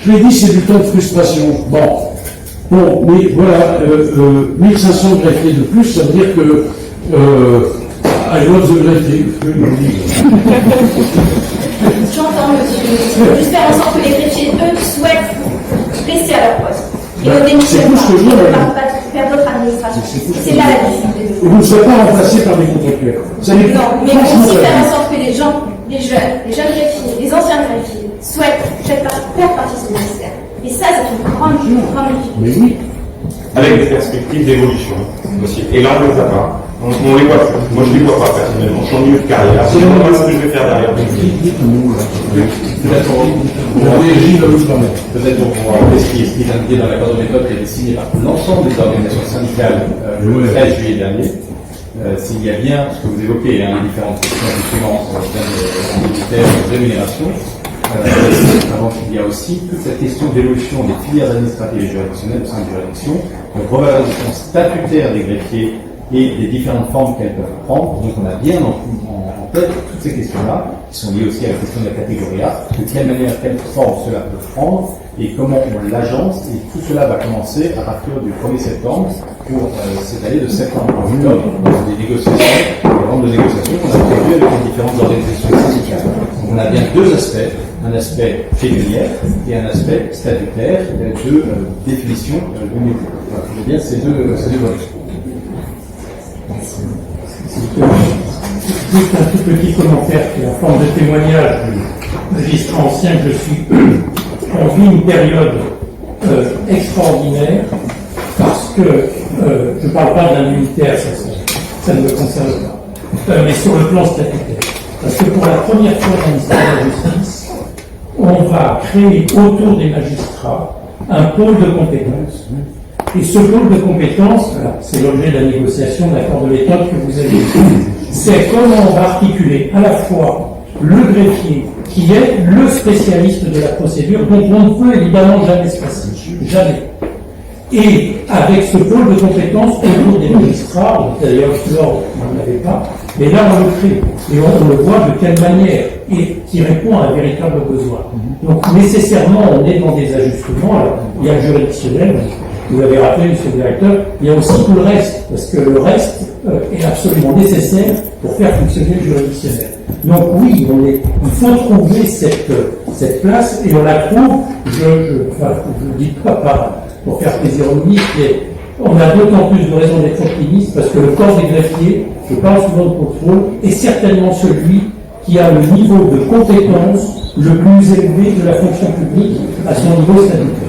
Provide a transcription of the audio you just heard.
Je l'ai dit, c'est du temps de frustration. Bon, mais voilà, 1500 greffiers de plus, ça veut dire que I love the greffier. J'entends, monsieur. Juste faire en sorte que les greffiers, eux, souhaitent rester à leur poste. Et au démissionnement, on ne parle pas de faire d'autres administrations. C'est là la difficulté. Vous ne serez pas remplacé par des contractuels. Non, mais aussi faire en sorte que les gens, les jeunes greffiers, les anciens greffiers, souhaitent faire partie de ce ministère. Et ça, c'est une grande difficulté. Mais oui. Avec des perspectives d'évolution aussi. Et là, on les a pas. On les voit pas. Moi, je les vois pas personnellement. Je suis en milieu de carrière. C'est moi ce que je vais faire derrière. Peut-être pour pouvoir rappeler ce qui est indiqué dans l'accord de méthode qui a été signé par l'ensemble des organisations syndicales le 13 juillet dernier. S'il y a bien ce que vous évoquez, différentes questions justement sur le thème militaire de rémunération, avant qu'il y a aussi toute cette question d'évolution des filières administratives et juridictionnelles au sein des juridictions, donc revalorisation statutaire des greffiers et des différentes formes qu'elles peuvent prendre. Donc on a bien en tête toutes ces questions-là, qui sont liées aussi à la question de la catégorie A, de quelle manière, quelle forme cela peut prendre, et comment on l'agence, et tout cela va commencer à partir du 1er septembre pour cette année de septembre à octobre, dans des négociations, des rounds de négociations qu'on a prévues avec les différentes organisations syndicales. Donc on a bien deux aspects, un aspect pécuniaire et un aspect statutaire de définition du métier. Voilà, je veux bien ces deux volets. Juste un tout petit commentaire qui est en forme de témoignage du magistrat ancien que je suis. On vit une période extraordinaire parce que, je ne parle pas d'un militaire, ça ne me concerne pas, mais sur le plan statutaire. Parce que pour la première fois dans l'histoire de la justice, on va créer autour des magistrats un pôle de compétences. Et ce pôle de compétences, c'est l'objet de la négociation de l'accord de méthode que vous avez dit, c'est comment on va articuler à la fois le greffier, qui est le spécialiste de la procédure, dont on ne peut évidemment jamais se passer. Jamais. Et avec ce pôle de compétences autour des magistrats, d'ailleurs, Flore n'en avait pas, mais là on le crée. Et on le voit de quelle manière, et qui répond à un véritable besoin. Donc nécessairement, on est dans des ajustements. Alors, il y a le juridictionnel, vous l'avez rappelé, monsieur le directeur, il y a aussi tout le reste, parce que le reste est absolument nécessaire pour faire fonctionner le juridictionnel. Donc oui, il faut trouver cette place, et on la trouve, je ne dis pas pour faire plaisir aux ministres, mais on a d'autant plus de raisons d'être optimiste, parce que le corps des greffiers, je parle souvent de contrôle, est certainement celui qui a le niveau de compétence le plus élevé de la fonction publique à son niveau statutaire.